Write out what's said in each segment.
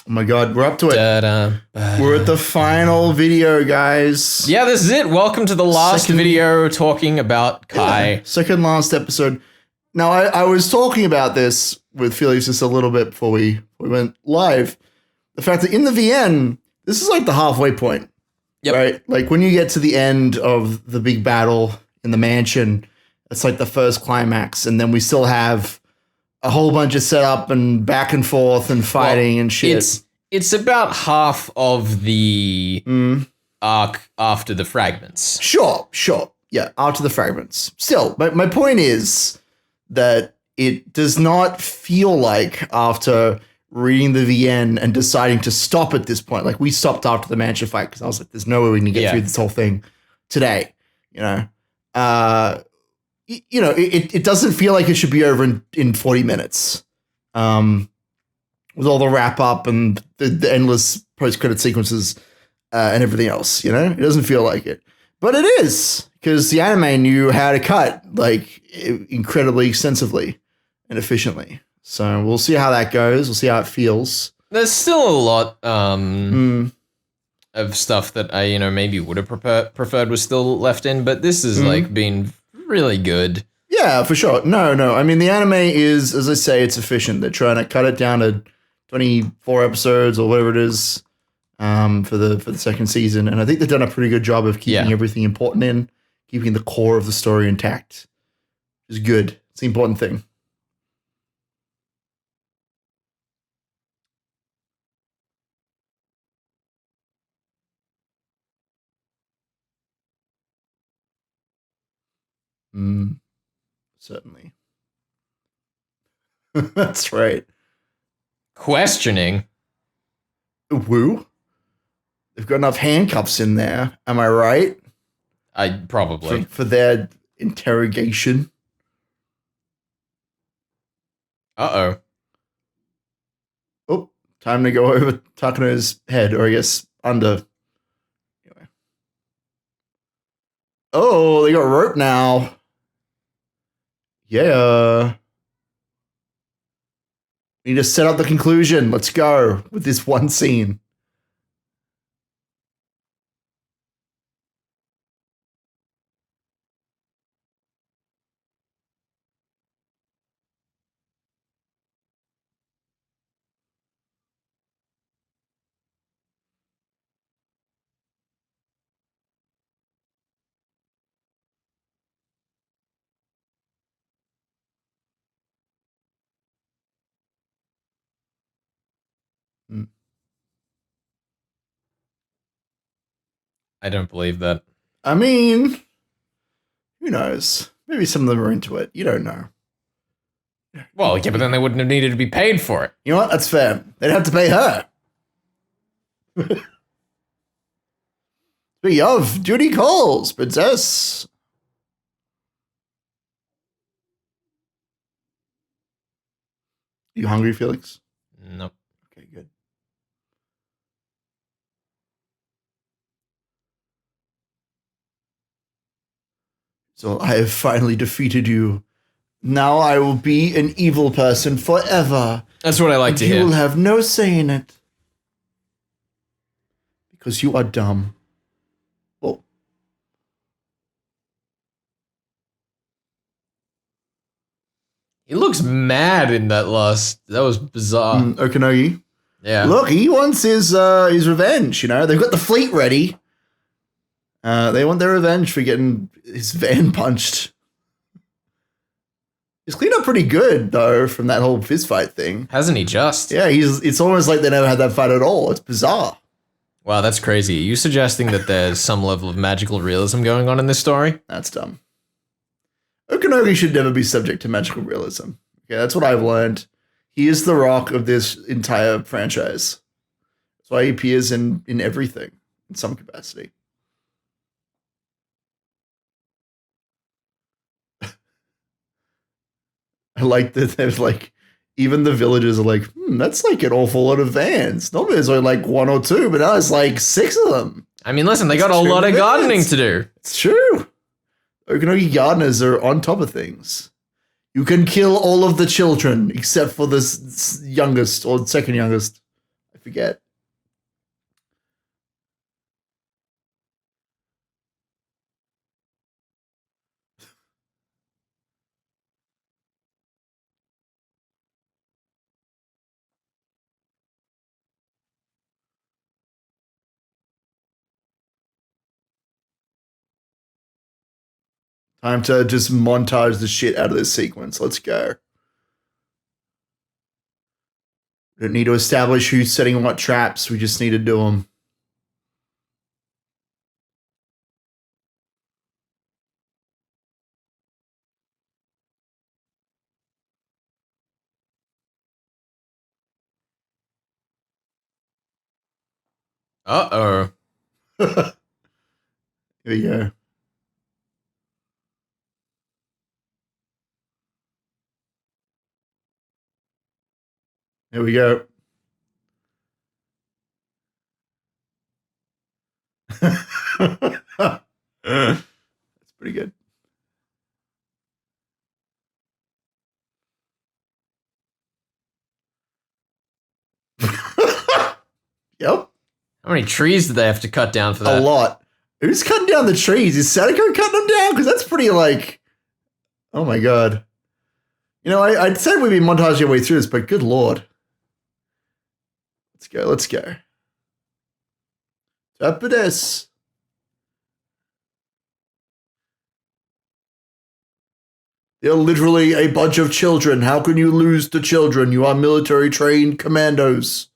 Oh my God, we're up to it. Da-da, We're at the final video, guys. Yeah, this is it. Welcome to the last video talking about Kai. Yeah, second last episode. Now, I was talking about this with Felix just a little bit before we went live. The fact that in the VN, this is like the halfway point. Yep. Right? Like when you get to the end of the big battle in the mansion, it's like the first climax. And then we still have a whole bunch of setup and back and forth and fighting and shit. It's about half of the arc after the fragments. Sure. Yeah, after the fragments. Still, my point is that it does not feel like after reading the VN and deciding to stop at this point. Like we stopped after the mansion fight because I was like, there's no way we can get through this whole thing today. It doesn't feel like it should be over in 40 minutes. With all the wrap up and the endless post-credit sequences and everything else, it doesn't feel like it. But it is, because the anime knew how to cut like incredibly extensively and efficiently. So we'll see how that goes. We'll see how it feels. There's still a lot of stuff that I, maybe would have preferred was still left in, but this has like been really good. Yeah, for sure. No. I mean, the anime is, as I say, it's efficient. They're trying to cut it down to 24 episodes or whatever it is for the second season. And I think they've done a pretty good job of keeping everything important in, keeping the core of the story intact. It's good. It's the important thing. Certainly. That's right. Questioning. Woo? They've got enough handcuffs in there. Am I right? I probably. For their interrogation. Uh-oh. Oh, time to go over Takano's head, or I guess under. Anyway. Oh, they got rope now. Yeah. We need to set up the conclusion. Let's go with this one scene. I don't believe that. I mean, who knows? Maybe some of them are into it. You don't know. Well, yeah, but then they wouldn't have needed to be paid for it. You know what? That's fair. They'd have to pay her. Speaking of, duty calls, princess. You hungry, Felix? Nope. Okay, good. So I have finally defeated you. Now I will be an evil person forever. That's what I like to hear. You will have no say in it. Because you are dumb. Oh. He looks mad in that last. That was bizarre. Okanogi. Yeah. Look, he wants his revenge, They've got the fleet ready. They want their revenge for getting his van punched. He's cleaned up pretty good, though, from that whole fist fight thing. Hasn't he just? Yeah, it's almost like they never had that fight at all. It's bizarre. Wow, that's crazy. Are you suggesting that there's some level of magical realism going on in this story? That's dumb. Okanogi should never be subject to magical realism. Okay, that's what I've learned. He is the rock of this entire franchise. That's why he appears in everything, in some capacity. I like that there's like, even the villagers are like, that's like an awful lot of vans. Normally there's only like one or two, but now it's like 6 of them. I mean, listen, they got a lot of gardening to do. It's true. Okanogi gardeners are on top of things. You can kill all of the children except for the youngest or second youngest, I forget. Time to just montage the shit out of this sequence. Let's go. We don't need to establish who's setting what traps. We just need to do them. Uh-oh. Here we go. Here we go. That's pretty good. Yep. How many trees did they have to cut down for that? A lot. Who's cutting down the trees? Is Sadako cutting them down? Because that's pretty like, oh my god. You know, I'd said we'd be montaging our way through this, but good lord. Let's go. Let's go. Up it is. They're literally a bunch of children. How can you lose to children? You are military trained commandos.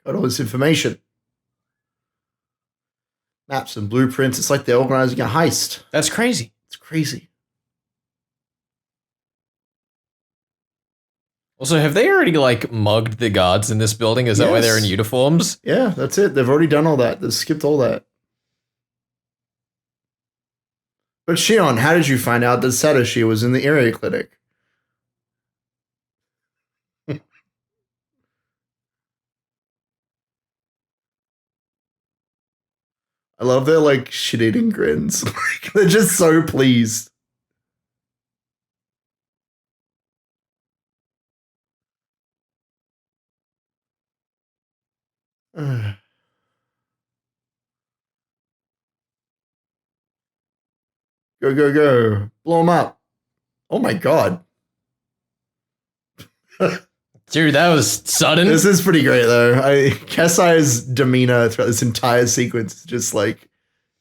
Got all this information. Maps and blueprints. It's like they're organizing a heist. That's crazy. It's crazy. Also, have they already, like, mugged the guards in this building? Is that why they're in uniforms? Yeah, that's it. They've already done all that. They've skipped all that. But Shion, how did you find out that Satoshi was in the area clinic? I love their like shit-eating grins. They're just so pleased. Go, go, go. Blow them up. Oh my god. Dude, that was sudden. This is pretty great though. Kesai's demeanor throughout this entire sequence is just like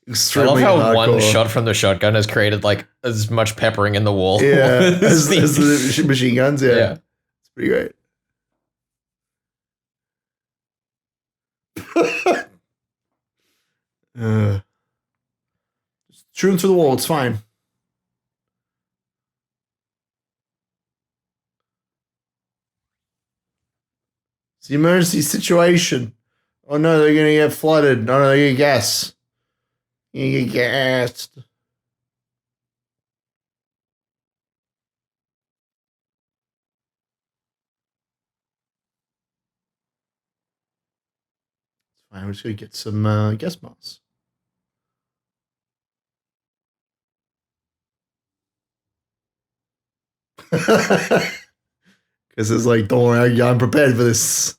I extremely love how hardcore. one shot from the shotgun has created like as much peppering in the wall. Yeah, as the machine guns. Yeah, it's pretty great. Just shoot him through the wall. It's fine. It's the emergency situation. Oh no, they're gonna get flooded. No, they're gonna get gas. You get gassed. It's fine. We're just gonna get some gas masks. Because it's like, don't worry, I'm prepared for this.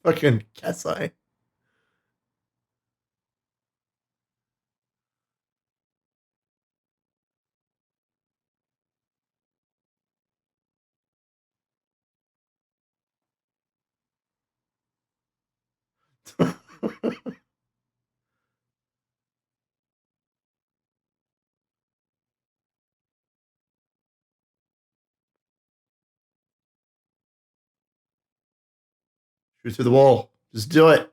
Fucking cat's eye. Shoot through the wall. Just do it.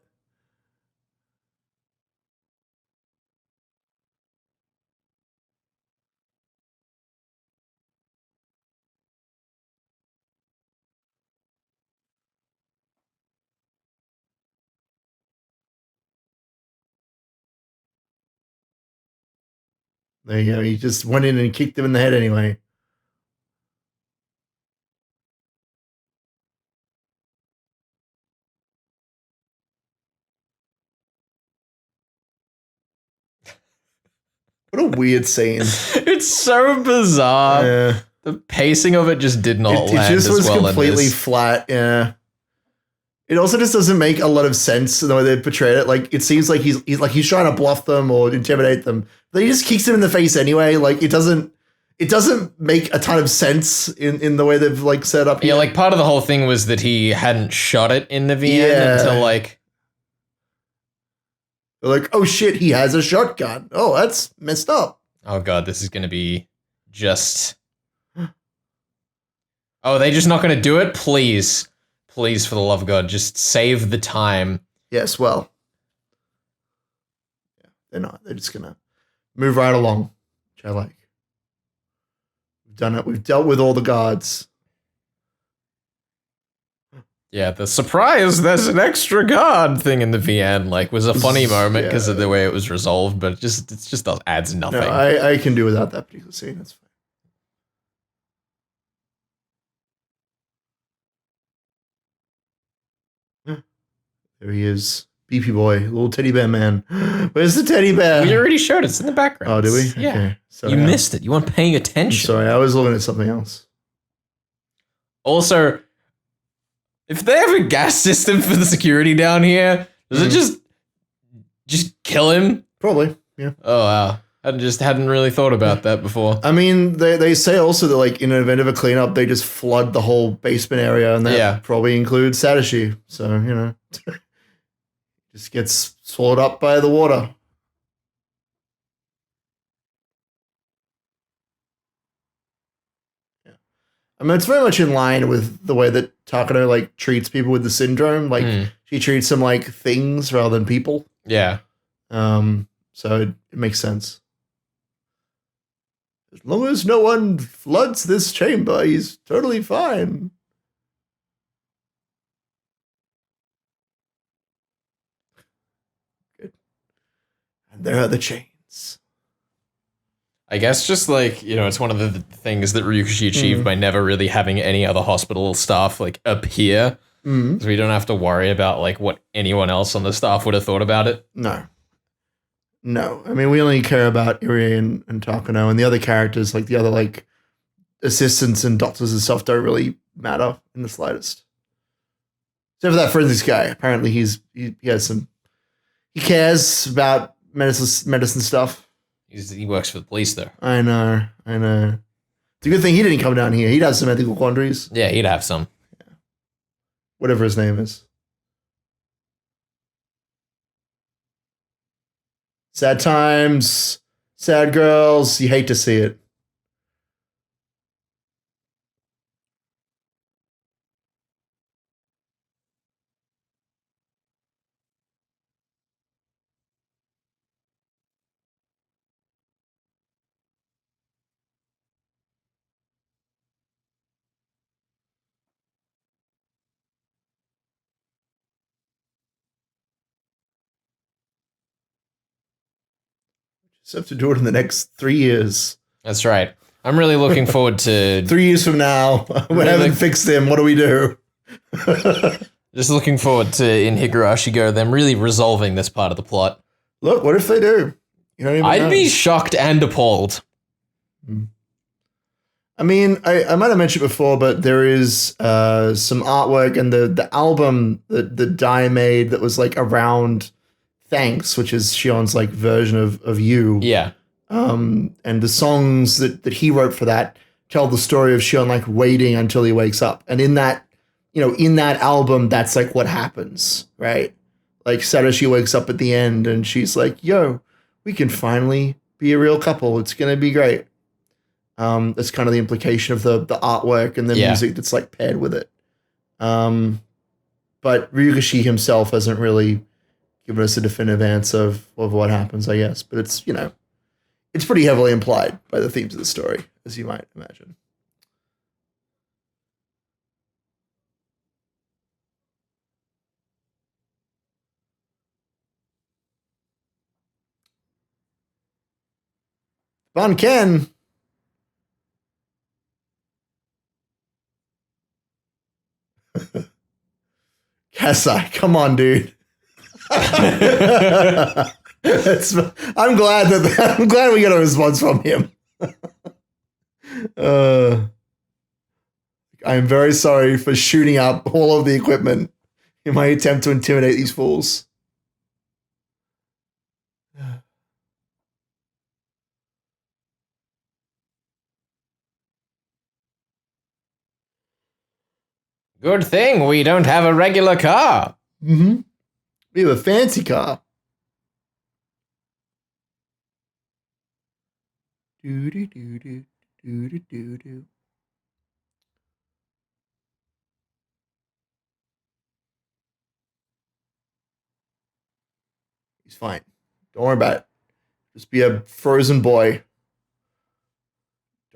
There you go. He just went in and kicked him in the head anyway. What a weird scene. It's so bizarre. Yeah. The pacing of it just did not land It just as was well completely in this. flat. Yeah. It also just doesn't make a lot of sense in the way they portrayed it. Like, it seems like he's trying to bluff them or intimidate them. But he just kicks him in the face anyway. Like, it doesn't make a ton of sense in the way they've like set up. Yeah, here. like part of the whole thing was that he hadn't shot it in the VN Yeah. until like They're like, oh shit, he has a shotgun. Oh, that's messed up. oh god, this is gonna be just oh, they just not gonna do it? Please. Please, for the love of God, just save the time. Yes, well. Yeah, they're not. They're just gonna move right along, which I like. We've done it. We've dealt with all the guards. Yeah, the surprise, there's an extra guard thing in the VN, like, was a funny moment because of the way it was resolved, but it just adds nothing. No, I can do without that particular scene. That's fine. There he is. Beefy boy, little teddy bear man. Where's the teddy bear? We already showed it. It's in the background. Oh, did we? Yeah. Okay. Sorry, You missed it. You weren't paying I'm attention. sorry, I was looking at something else. Also, if they have a gas system for the security down here, does it just kill him? Probably, yeah. Oh wow. I just hadn't really thought about that before. I mean, they say also that, like, in an event of a cleanup, they just flood the whole basement area, and that probably includes Satoshi. So, you know, just gets swallowed up by the water. Yeah. I mean, it's very much in line with the way that Takano, like, treats people with the syndrome. Like, she treats them like things rather than people. Yeah. So it makes sense. As long as no one floods this chamber, he's totally fine. Good. And there are the chains. I guess just like, you know, it's one of the things that Ryukishi achieved by never really having any other hospital staff like appear. So we don't have to worry about like what anyone else on the staff would have thought about it. No, I mean, we only care about Irie and Takano, and the other characters, like the other like assistants and doctors and stuff, don't really matter in the slightest. Except for that forensics guy. Apparently, he cares about medicine stuff. He works for the police though. I know. It's a good thing he didn't come down here. He'd have some ethical quandaries. Yeah, he'd have some. Yeah. Whatever his name is. Sad times, sad girls. You hate to see it. Just have to do it in the next 3 years. That's right. I'm really looking forward to 3 years from now. We haven't fixed him. What do we do? just looking forward to in Higurashi Go them really resolving this part of the plot. Look, what if they do? You don't even I'd know. be shocked and appalled. I mean, I might have mentioned before, but there is some artwork and the album that Dai made that was like around Thanks, which is Shion's like version of You. Yeah. And the songs that he wrote for that tell the story of Shion like waiting until he wakes up. And in that, in that album, that's like what happens, right? Like Satoshi wakes up at the end and she's like, yo, we can finally be a real couple. It's going to be great. That's kind of the implication of the artwork and the music that's like paired with it. But Ryugashi himself hasn't really given us a definitive answer of what happens, I guess. But it's, it's pretty heavily implied by the themes of the story, as you might imagine. Von Ken. Kasai, come on, dude. I'm glad we got a response from him. I'm very sorry for shooting up all of the equipment in my attempt to intimidate these fools. Good thing we don't have a regular car. Mm-hmm. We have a fancy car. Do. He's fine. Don't worry about it. Just be a frozen boy.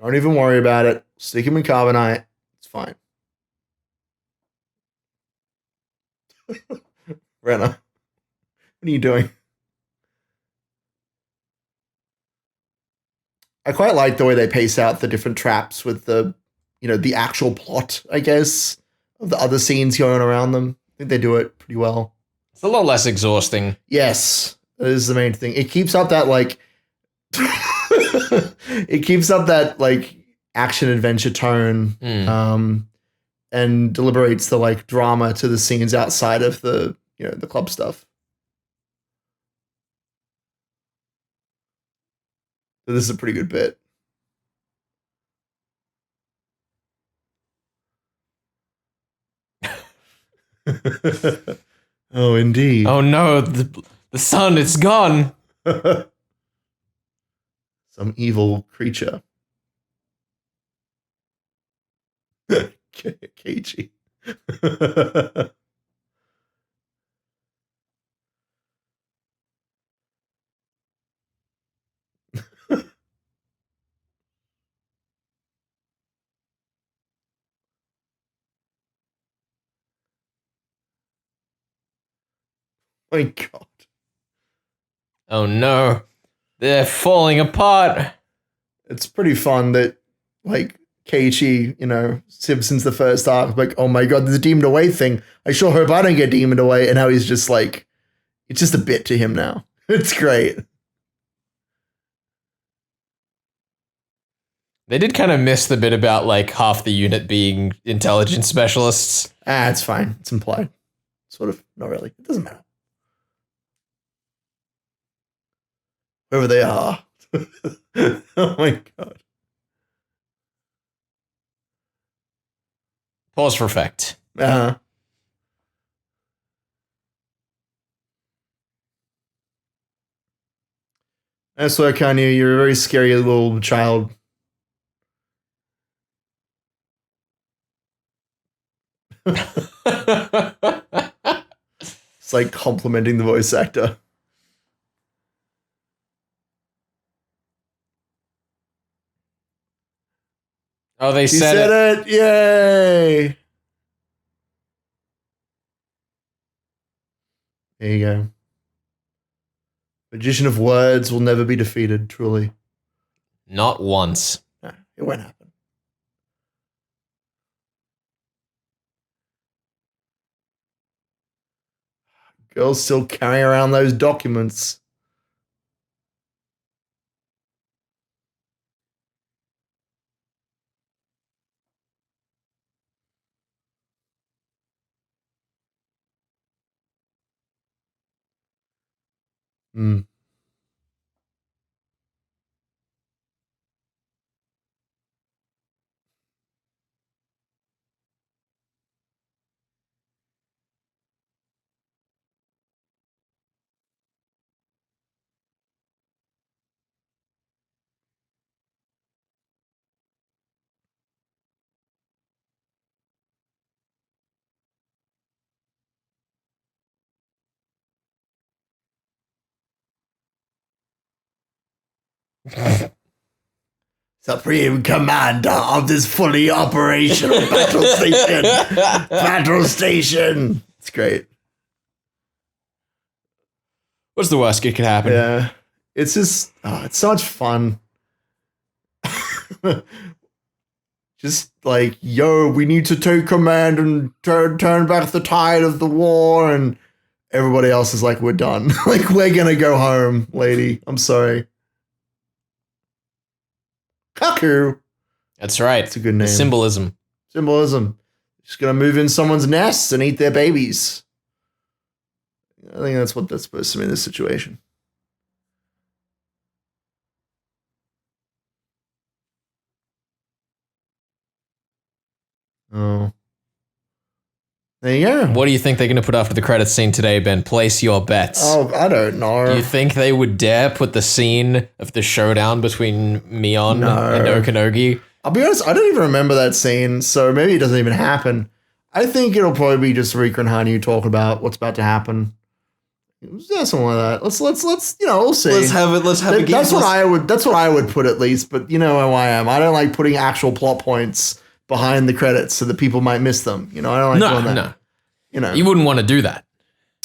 Don't even worry about it. Stick him in carbonite. It's fine. Renna, what are you doing? I quite like the way they pace out the different traps with the actual plot, I guess, of the other scenes going around them. I think they do it pretty well. It's a little less exhausting. Yes, that is the main thing. It keeps up that action adventure tone, and deliberates the drama to the scenes outside of the the club stuff. So this is a pretty good bit. Oh, indeed. Oh no, the sun, it's gone. Some evil creature. Keiichi. My God. Oh no, they're falling apart. It's pretty fun that Keiichi, since the first arc, like, oh my God, there's a demoned away thing. I sure hope I don't get demoned away. And now he's just like, it's just a bit to him now. It's great. They did kind of miss the bit about half the unit being intelligence specialists. It's fine. It's implied. Sort of. Not really. It doesn't matter. Whoever they are. Oh my God. Pause for effect. Uh-huh. I swear, Kanye, you're a very scary little child. It's like complimenting the voice actor. Oh, they He said it. Yay! There you go. Magician of words will never be defeated, truly. Not once. No, it won't happen. Girl's still carrying around those documents. Mm. Supreme Commander of this fully operational battle station. Battle station. It's great. What's the worst that could happen? Yeah. It's just, it's so much fun. Just like, yo, we need to take command and turn back the tide of the war. And everybody else is like, we're done. Like, we're going to go home, lady. I'm sorry. Cuckoo. That's right. It's a good name. Symbolism. Just going to move in someone's nests and eat their babies. I think that's what that's supposed to be in this situation. Oh. There you go. What do you think they're going to put after the credits scene today, Ben? Place your bets. Oh, I don't know. Do you think they would dare put the scene of the showdown between Mion and Okanogi? I'll be honest, I don't even remember that scene, so maybe it doesn't even happen. I think it'll probably be just Rika and Hanyu talking about what's about to happen. Yeah, something like that. Let's we'll see. Let's have a game. That's what I would put at least, but you know how I am. I don't like putting actual plot points behind the credits so that people might miss them. You know, I don't like doing that. No. You know. You wouldn't want to do that.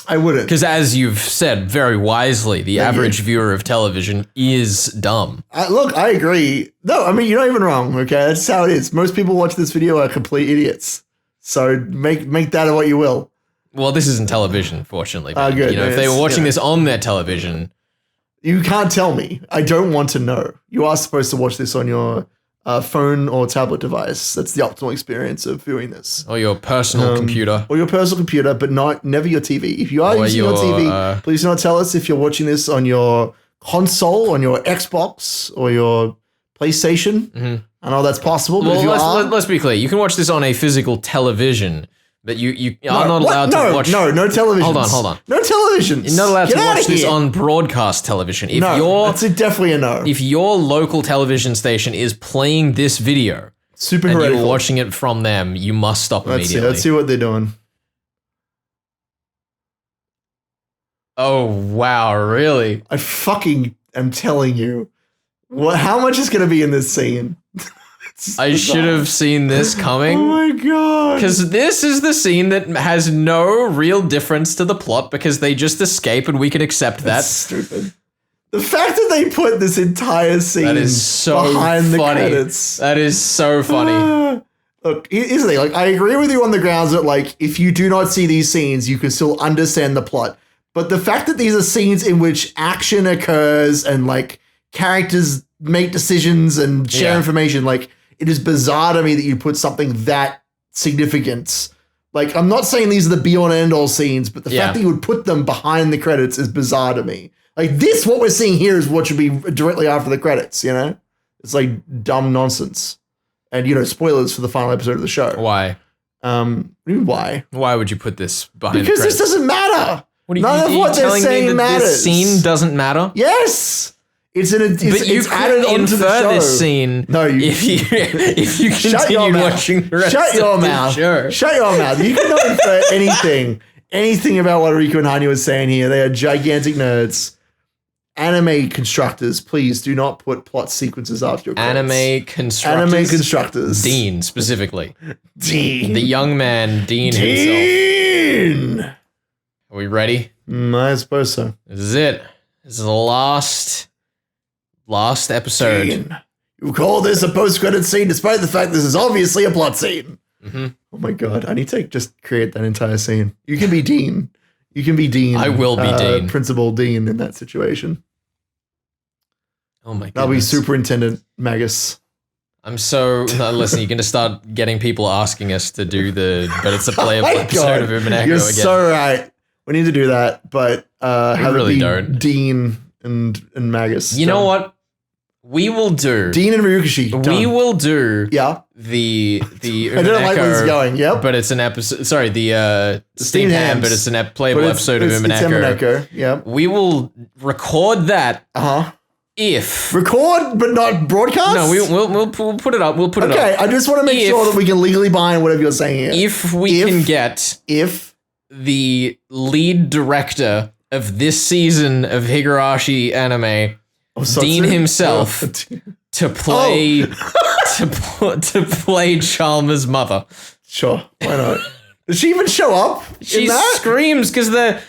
I wouldn't. Because as you've said very wisely, the average viewer of television is dumb. Look, I agree. No, I mean, you're not even wrong, okay? That's how it is. Most people watching this video are complete idiots. So make that what you will. Well, this isn't television, fortunately. Good. You know, if they were watching this on their television... You can't tell me. I don't want to know. You are supposed to watch this on your phone or tablet device. That's the optimal experience of viewing this. Or your personal computer. Or your personal computer, but never your TV. If you are using your TV, please do not tell us if you're watching this on your console, on your Xbox, or your PlayStation. Mm-hmm. I know that's possible, but let's be clear. You can watch this on a physical television, but you are not allowed to watch... No television. Hold on. No televisions. You're not allowed to watch this on broadcast television. That's definitely a no. If your local television station is playing this video super and heretical, you're watching it from them, you must stop immediately. Let's see what they're doing. Oh, wow, really? I fucking am telling you. How much is going to be in this scene? I should have seen this coming. Oh my god. Because this is the scene that has no real difference to the plot because they just escape and we can accept that. That's stupid. The fact that they put this entire scene that is so behind funny. The credits. That is so funny. Look, here's the thing. Like, I agree with you on the grounds that, like, if you do not see these scenes, you can still understand the plot. But the fact that these are scenes in which action occurs and, like, characters make decisions and share information, like, it is bizarre to me that you put something that significant. Like, I'm not saying these are the be-all and end-all scenes, but the fact that you would put them behind the credits is bizarre to me. Like, what we're seeing here is what should be directly after the credits, you know? It's like dumb nonsense. And, you know, spoilers for the final episode of the show. Why? Why? Why would you put this behind the credits? Because this doesn't matter. None of what they're saying matters. This scene doesn't matter? Yes. It's added onto the show. This scene. No, if you continue watching the rest Shut your of mouth. the show. Shut your mouth. You cannot infer anything about what Riku and Hanyu is saying here. They are gigantic nerds. Anime constructors, please do not put plot sequences after your credits. Anime constructors. Dean, specifically. Dean. The young man, Dean himself. Are we ready? I suppose so. This is it. This is the last episode. Dean. You call this a post-credit scene despite the fact this is obviously a plot scene. Mm-hmm. Oh my god, I need to just create that entire scene. You can be Dean. You can be Dean. I will be Dean. Principal Dean in that situation. Oh my god. That'll be Superintendent Magus. Listen, you're going to start getting people asking us to do but it's a playable episode of Umaneko again. You're so right. We need to do that, but have really it be don't. Dean and Magus. You know what? We will do. Dean and Ryukishi. We will do. Yeah. The I don't like where this is going. Yep. But it's an episode. Sorry, the Steamed Ham, but it's an playable episode of Emaneko. Yep. We will record that. If record but not broadcast. No, we'll put it up. We'll put it up. Okay, I just want to make sure that we can legally bind whatever you're saying here. If we can get the lead director of this season of Higurashi anime, Dean himself, to play to play Chalmers' mother. Sure, why not? Does she even show up? She screams because I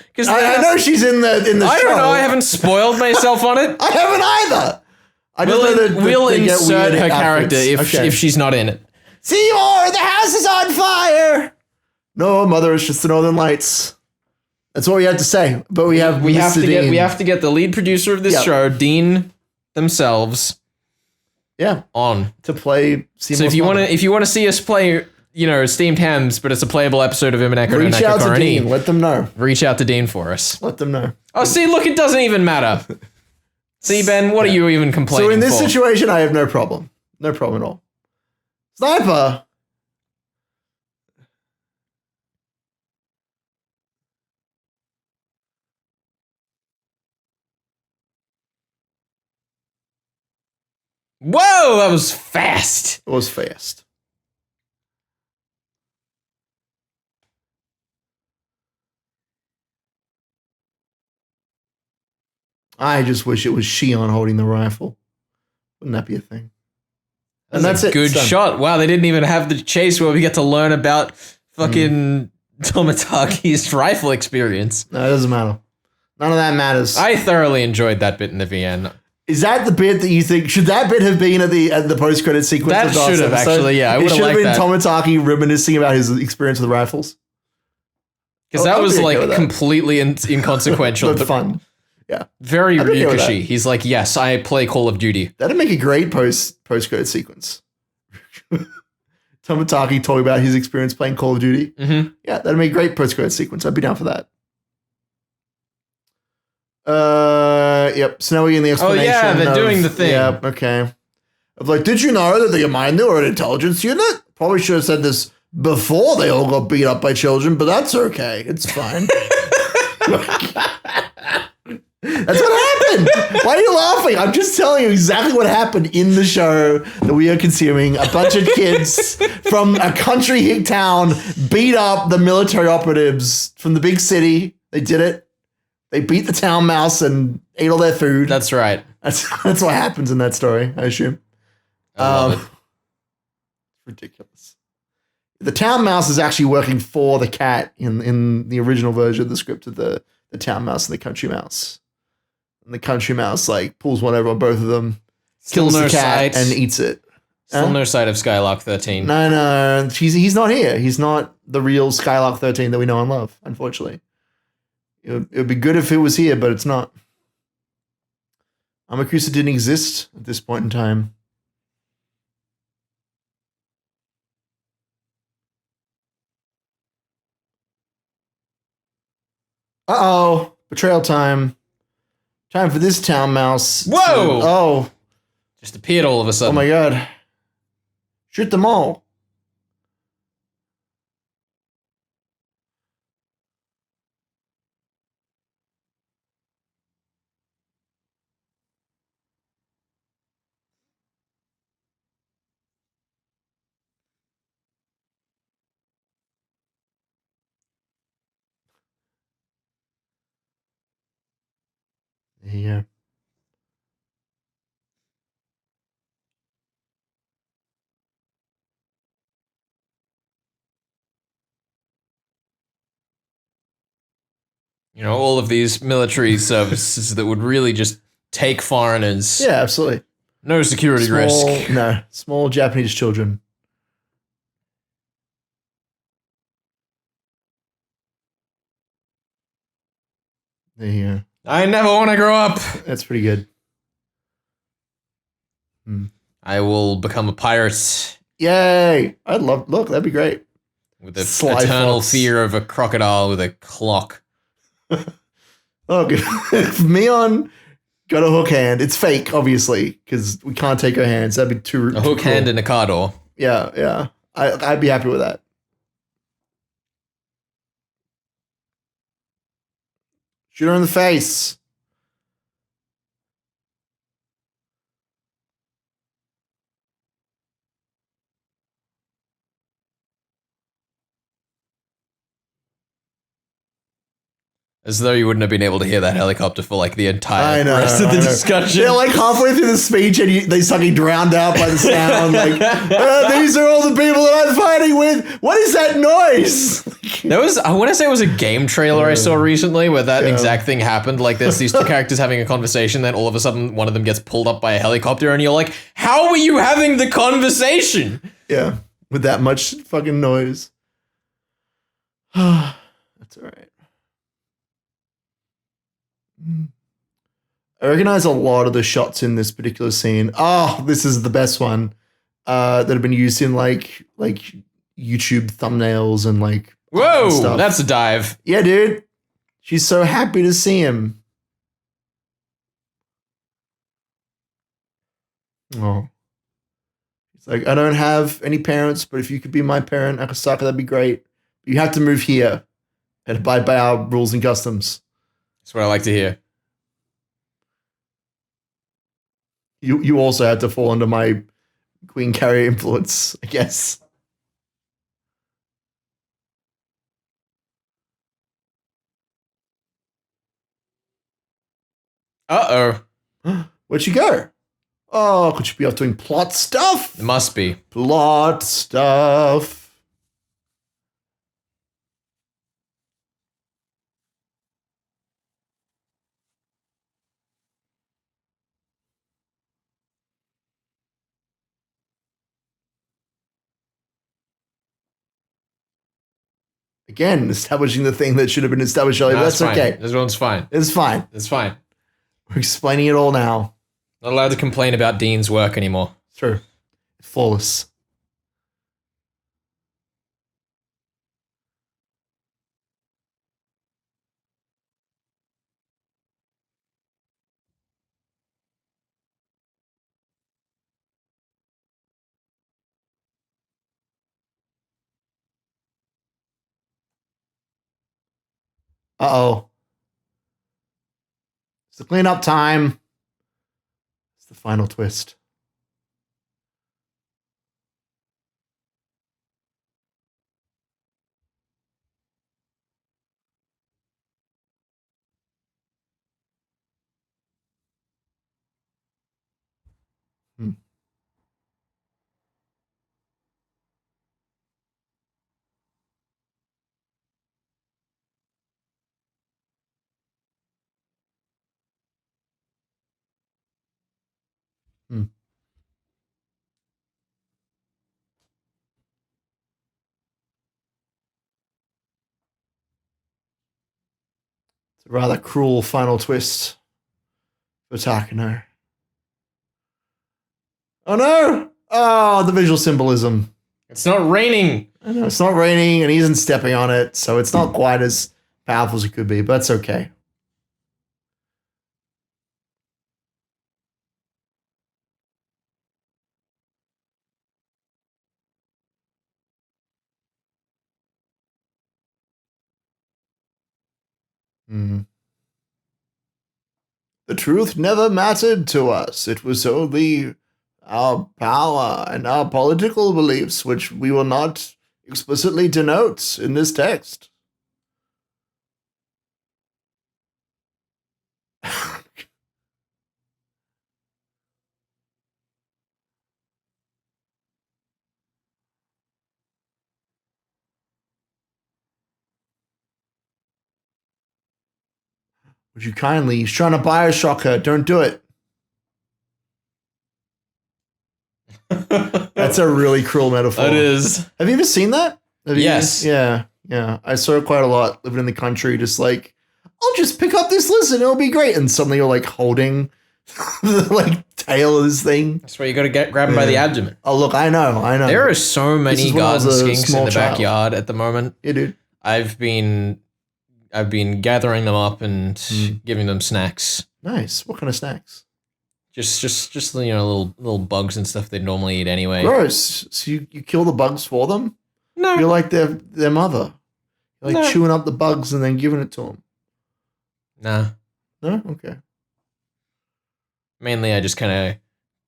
know she's in the I show. don't know. I haven't spoiled myself on it. I haven't either. We'll insert her character if she's not in it. Seymour, the house is on fire. No, mother, it's just the Northern Lights. That's what we have to say. But we have to get the lead producer of this show, Dean themselves, on to play. So if you want to see us play, Steamed Hams, but it's a playable episode of Emaneko reach out to Dean. Let them know. Reach out to Dean for us. Let them know. Oh, see, look, it doesn't even matter. See, Ben, what are you even complaining for? So in this situation, I have no problem. No problem at all. Sniper. Whoa, that was fast. It was fast. I just wish it was Shion holding the rifle. Wouldn't that be a thing? And that's a good shot. Wow, they didn't even have the chase where we get to learn about fucking Tomataki's rifle experience. No, it doesn't matter. None of that matters. I thoroughly enjoyed that bit in the VN. Is that the bit that you think should that bit have been at the post credit sequence? That should have actually, yeah. I would have liked that. It should have been Tomataki reminiscing about his experience with rifles. Because that was like completely inconsequential, but fun. Yeah, very Ryukishi. He's like, yes, I play Call of Duty. That'd make a great post credit sequence. Tomataki talking about his experience playing Call of Duty. Mm-hmm. Yeah, that'd make a great post credit sequence. I'd be down for that. Yep. So now we're in the explanation. Oh yeah, they're doing the thing. Yep. Okay. Of like, did you know that the Yamainu are an intelligence unit? Probably should have said this before they all got beat up by children, but that's okay. It's fine. That's what happened. Why are you laughing? I'm just telling you exactly what happened in the show that we are consuming. A bunch of kids from a country hick town beat up the military operatives from the big city. They did it. They beat the town mouse and ate all their food. That's right. That's what happens in that story, I assume. I love it. Ridiculous. The town mouse is actually working for the cat in the original version of the script of the town mouse and the country mouse. And the country mouse like pulls one over on both of them, kills the cat, and eats it. Still no sight of Skylark 13. No, he's not here. He's not the real Skylark 13 that we know and love, unfortunately. It would be good if it was here, but it's not. Amakusa didn't exist at this point in time. Uh-oh. Betrayal time. Time for this town mouse. Whoa! Just appeared all of a sudden. Oh my god. Shoot them all. Yeah. All of these military services that would really just take foreigners. Yeah, absolutely. No security risk. No, small Japanese children. There you go. I never want to grow up. That's pretty good. I will become a pirate. Yay! Look, that'd be great. With the eternal fear of a crocodile with a clock. Oh, good. Mion got a hook hand. It's fake, obviously, because we can't take her hands. That'd be too A hook hand and a car door. Yeah. I'd be happy with that. Shoot her in the face. As though you wouldn't have been able to hear that helicopter for like the entire rest of the discussion. They're like halfway through the speech and they suddenly drowned out by the sound. Like, these are all the people that I'm fighting with. What is that noise? I want to say it was a game trailer I saw recently where that exact thing happened. Like there's these two characters having a conversation, then all of a sudden one of them gets pulled up by a helicopter and you're like, how were you having the conversation? Yeah, with that much fucking noise. That's all right. I recognize a lot of the shots in this particular scene. Oh, this is the best one that have been used in like YouTube thumbnails and like whoa, stuff. That's a dive. Yeah, dude. She's so happy to see him. Oh. It's like, I don't have any parents, but if you could be my parent, Akasaka, that'd be great. But you have to move here and abide by our rules and customs. That's what I like to hear. You also had to fall under my Queen Carrier influence, I guess. Uh-oh. Where'd she go? Oh, could she be off doing plot stuff? It must be. Plot stuff. Again, establishing the thing that should have been established earlier. That's okay. This one's fine. It's fine. It's fine. We're explaining it all now. Not allowed to complain about Dean's work anymore. True. Flawless. Uh-oh. It's the cleanup time. It's the final twist. It's a rather cruel final twist for Takano. Oh no! Oh, the visual symbolism. It's not raining. I know, it's not raining and he isn't stepping on it, so it's not quite as powerful as it could be, but that's okay. The truth never mattered to us. It was only our power and our political beliefs, which we will not explicitly denote in this text. Would you kindly? He's trying to Bioshock her. Don't do it. That's a really cruel metaphor. It is. Have you ever seen that? Yes. Yeah. I saw it quite a lot living in the country. Just like, I'll just pick up this list and it'll be great. And suddenly you're like holding the like tail of this thing. That's why you got to grab him by the abdomen. Oh look, I know. There are so many garden skinks in the child. backyard at the moment. Yeah, dude. I've been I've been gathering them up and Mm. giving them snacks. Nice. What kind of snacks? Just little bugs and stuff they normally eat anyway. Gross. So you kill the bugs for them? No, You're like their mother. You're like No. chewing up the bugs and then giving it to them. nah. No? Okay. Mainly, I just kind of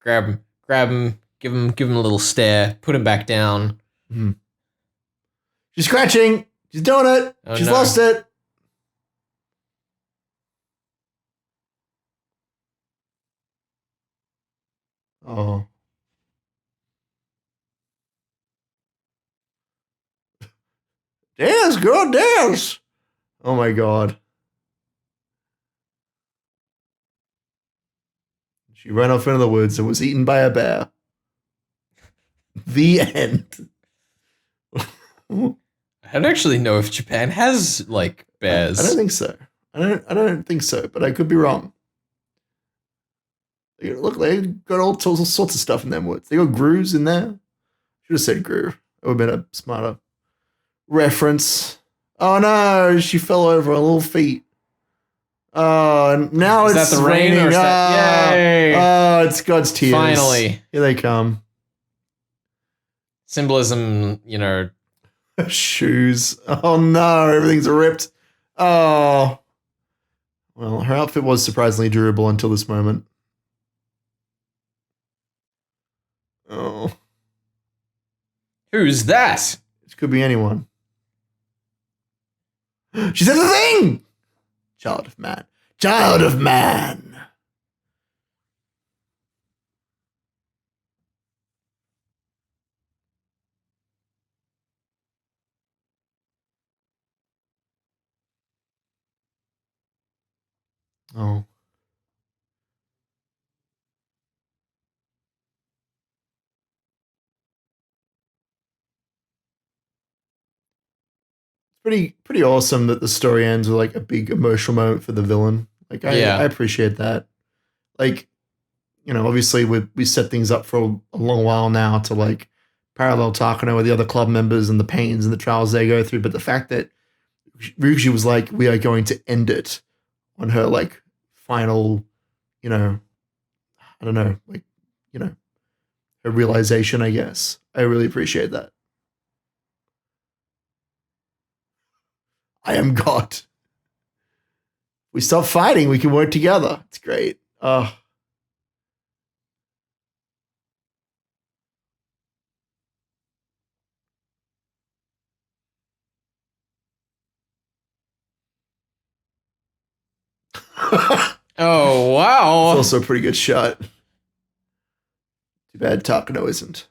grab him, give him a little stare, put him back down. Mm. She's scratching. She's doing it. Oh, She's no. lost it. Oh. Dance, girl, dance. Oh my god. She ran off into the woods and was eaten by a bear. The end. I don't actually know if Japan has like bears. I don't think so. I don't think so, but I could be wrong. Look, they got all sorts of stuff in them woods. They got grooves in there. Should have said groove. That would have been a smarter reference. Oh no, she fell over her little feet. Oh, and now Is it's that the rain raining. or is that- Yay. Oh, it's God's tears. Finally. Here they come. Symbolism, Shoes. Oh no, everything's ripped. Oh. Well, her outfit was surprisingly durable until this moment. Oh. Who's that? It could be anyone. She said the thing! Child of man. Child of man! Oh. Pretty awesome that the story ends with like a big emotional moment for the villain. Like I appreciate that. Like, obviously we set things up for a long while now to like parallel Takano with the other club members and the pains and the trials they go through. But the fact that Ryuji was like, we are going to end it on her like final, I don't know, like, her realization, I guess. I really appreciate that. I am God. We stop fighting, we can work together. It's great. Oh, wow. It's also a pretty good shot. Too bad Takano isn't.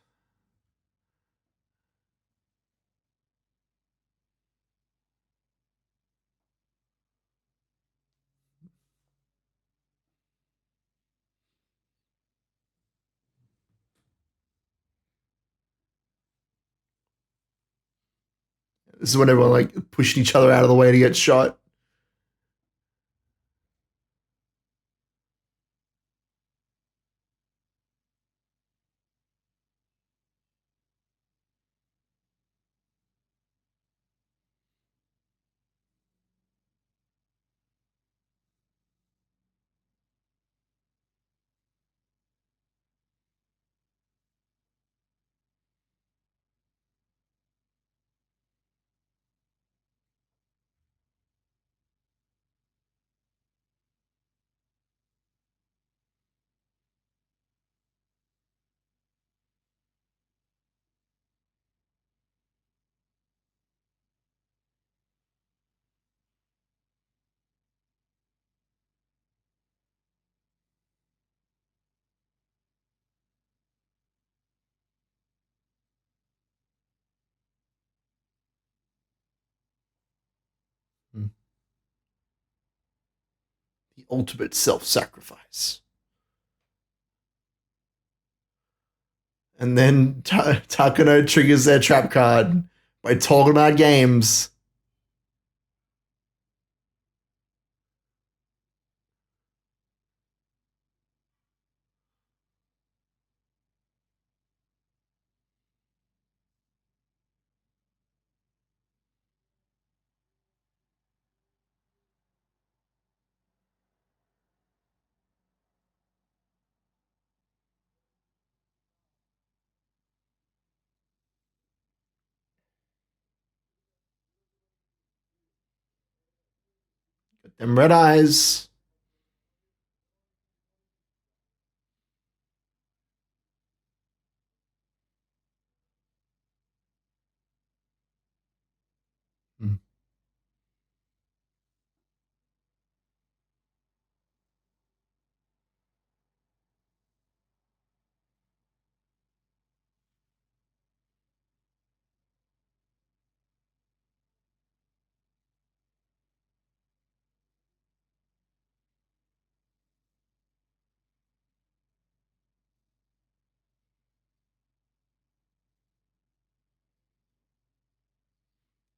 This is when everyone like pushing each other out of the way to get shot. Hmm. The ultimate self-sacrifice. And then Takano triggers their trap card by talking about games. Them red eyes. Hmm.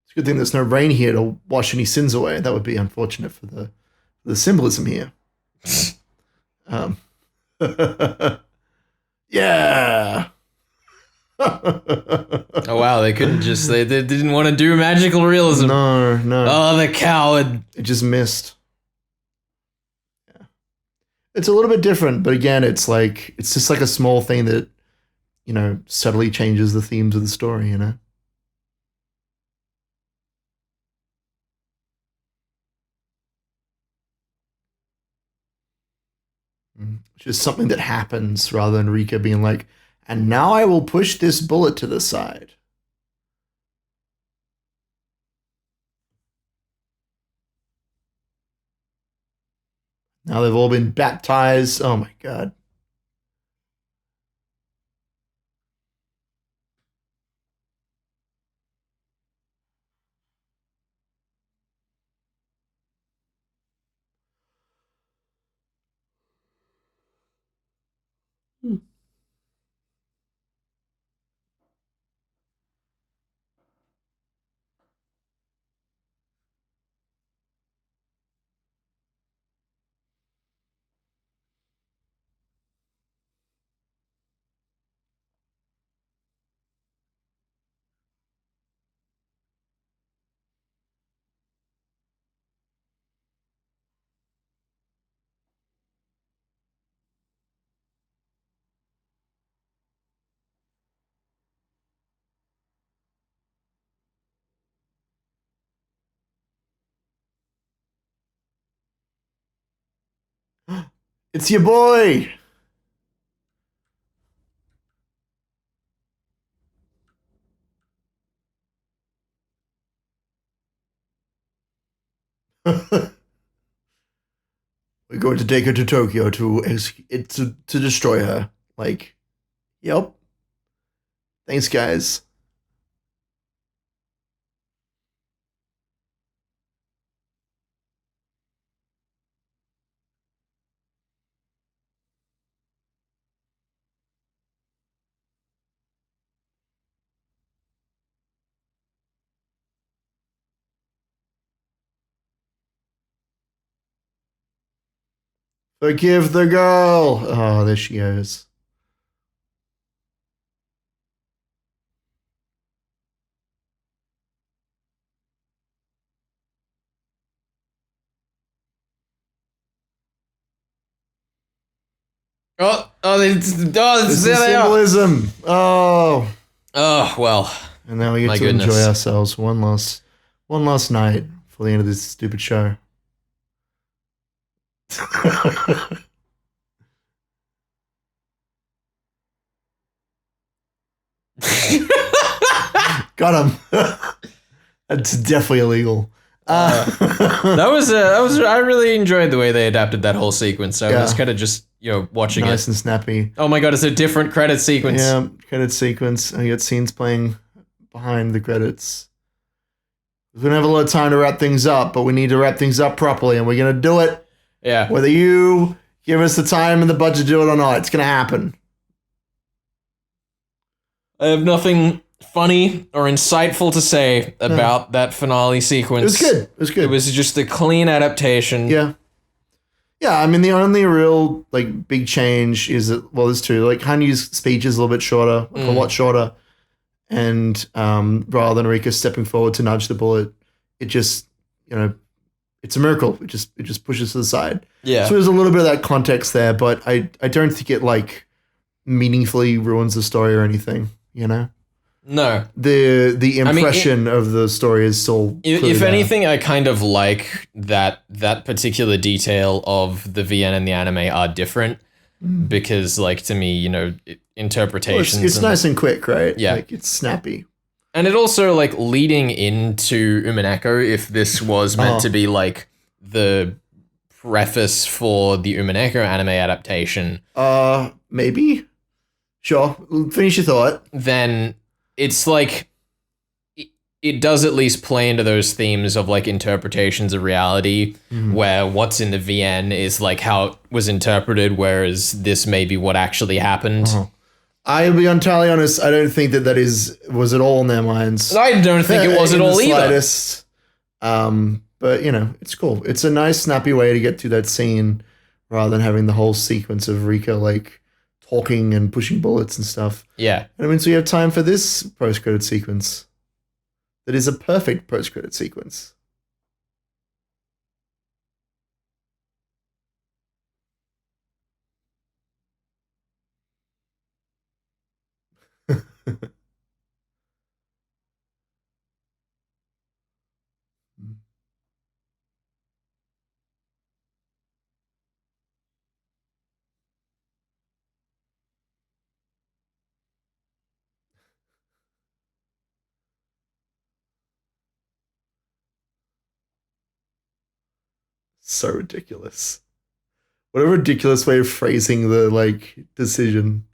It's a good thing there's no rain here to wash any sins away. That would be unfortunate for the symbolism here. Um, yeah. Oh wow, they couldn't just they didn't want to do magical realism. No. Oh, the coward. It just missed. Yeah. It's a little bit different, but again, it's just like a small thing that, subtly changes the themes of the story, It's just something that happens rather than Rika being like, and now I will push this bullet to the side. Now they've all been baptized. Oh my God. It's your boy. We're going to take her to Tokyo to destroy her. Like, yep. Thanks, guys. Forgive the girl. Oh, there she goes. This is symbolism. Oh. Oh well. And now we get to enjoy ourselves one last night for the end of this stupid show. Got him. That's definitely illegal. That was I really enjoyed the way they adapted that whole sequence. I was kind of just watching nice and snappy. Oh my God, it's a different credit sequence. Yeah, credit sequence. And you got scenes playing behind the credits. We don't have a lot of time to wrap things up, but we need to wrap things up properly, and we're gonna do it. Yeah. Whether you give us the time and the budget to do it or not, it's gonna happen. I have nothing funny or insightful to say about that finale sequence. It was good. It was just a clean adaptation. Yeah. Yeah, I mean, the only real, big change is that, well, there's two. Hanyu's speech is a little bit shorter, a lot shorter. And rather than Rika stepping forward to nudge the bullet, it just, it's a miracle. It just pushes to the side. Yeah. So there's a little bit of that context there, but I don't think it, meaningfully ruins the story or anything, No. The impression of the story is still. If anything, I kind of like that particular detail of the VN and the anime are different because, like, to me, you know, interpretations. Well, it's nice and quick, right? Yeah, like it's snappy. And it also, like, leading into Umineko, if this was meant to be like the preface for the Umineko anime adaptation. Maybe. Sure. Finish your thought. Then it's like it does at least play into those themes of like interpretations of reality, where what's in the VN is like how it was interpreted, whereas this may be what actually happened. I'll be entirely honest. I don't think that was at all in their minds. I don't think it was at all either. But you know, it's cool. It's a nice, snappy way to get to that scene, rather than having the whole sequence of Rika like talking and pushing bullets and stuff. Yeah, and I mean, so you have time for this post-credit sequence. That is a perfect post-credit sequence. So ridiculous. What a ridiculous way of phrasing the like decision.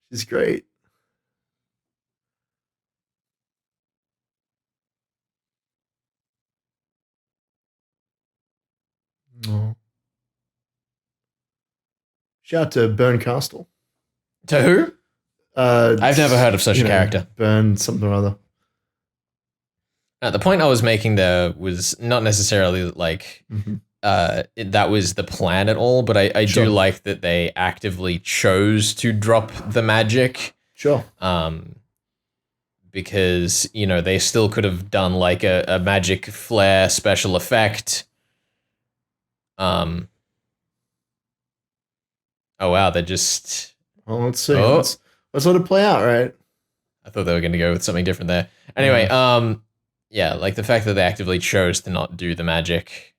She's great. Oh. Shout out to Burn Castle. To who? I've never heard of such a character. Burn something or other. The point I was making there was not necessarily like that was the plan at all, but I do like that they actively chose to drop the magic. Sure. Because, you know, they still could have done like a magic flare special effect. Oh wow, they're just. Well, let's see. Let's let it play out, right? I thought they were going to go with something different there. Anyway, yeah, like the fact that they actively chose to not do the magic,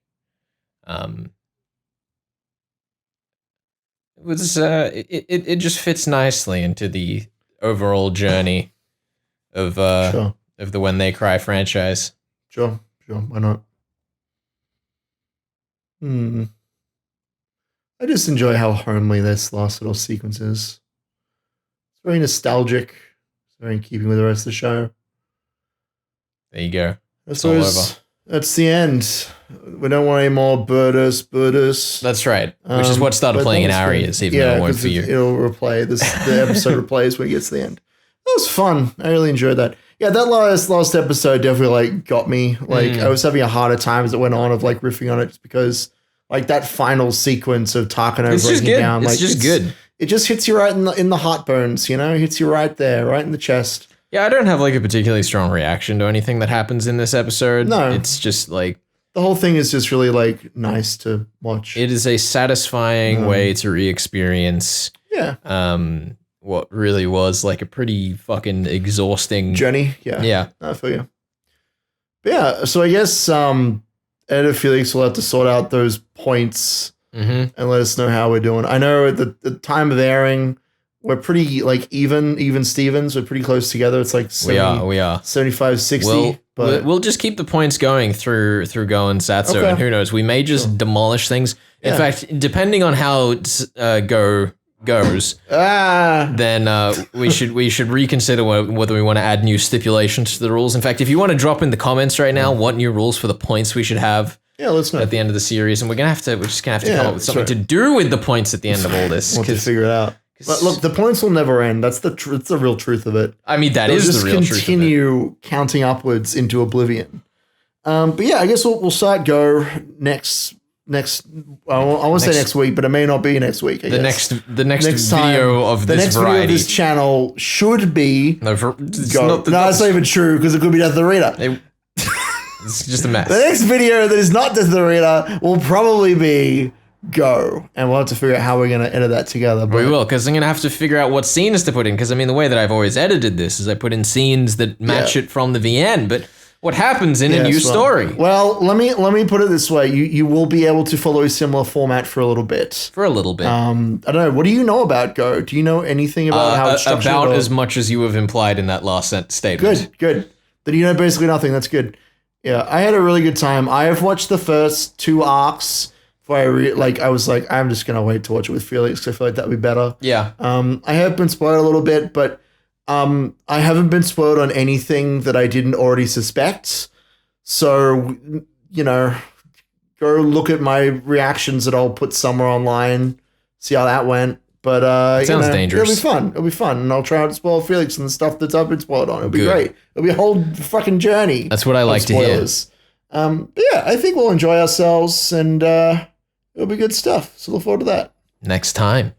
was it just fits nicely into the overall journey of the When They Cry franchise. Sure, why not? I just enjoy how homely this last little sequence is. It's very nostalgic. It's very in keeping with the rest of the show. There you go. That's the end. We don't want any more Buddhas. That's right. Which is what started playing in our ears, even though it won't for you. It'll replay this. The episode replays when it gets to the end. That was fun. I really enjoyed that. Yeah, that last episode definitely like got me. Like I was having a harder time as it went on of like riffing on it just because like that final sequence of Takano breaking down. Like, it's just good. It just hits you right in the heartburns, you know? It hits you right there, right in the chest. Yeah, I don't have like a particularly strong reaction to anything that happens in this episode. No. It's just like the whole thing is just really like nice to watch. It is a satisfying way to re-experience what really was like a pretty fucking exhausting journey. Yeah. I feel you. But yeah, so I guess Ed and Felix will have to sort out those points and let us know how we're doing. I know at the time of airing, we're pretty like even Stevens. We're pretty close together. It's like 70, we are 75, 60. But we'll just keep the points going through Go and Satsu, and who knows, we may just demolish things. In fact, depending on how Go goes, then we should reconsider whether we want to add new stipulations to the rules. In fact, if you want to drop in the comments right now what new rules for the points we should have let's know at the end of the series, and we're just gonna have to come up with something to do with the points at the end of all this. We'll have to figure it out. But look, the points will never end. That's the real truth of it. I mean, that is the real truth of it. Continue counting upwards into oblivion. But yeah, I guess we'll start Go next. I want to say next week, but it may not be next week. The next video of this variety. Video of this channel should be Go. That's not even true because it could be Death of the Reader. It's just a mess. The next video that is not Death of the Reader will probably be Go, and we'll have to figure out how we're going to edit that together. But We will, because I'm going to have to figure out what scenes to put in, because I mean, the way that I've always edited this is I put in scenes that match it from the VN, but what happens in a new story? Well, let me put it this way. You will be able to follow a similar format for a little bit. For a little bit. I don't know. What do you know about Go? Do you know anything about how it's structured? About as much as you have implied in that last statement. Good. Then you know basically nothing. That's good. Yeah, I had a really good time. I have watched the first 2 arcs. I was like, I'm just gonna wait to watch it with Felix because I feel like that'd be better. Yeah. I have been spoiled a little bit, but I haven't been spoiled on anything that I didn't already suspect. So, you know, go look at my reactions that I'll put somewhere online, see how that went. But it sounds dangerous. It'll be fun, and I'll try not to spoil Felix and the stuff that I've been spoiled on. It'll be great. It'll be a whole fucking journey. That's what I like to hear. But yeah, I think we'll enjoy ourselves, and it'll be good stuff. So look forward to that. Next time.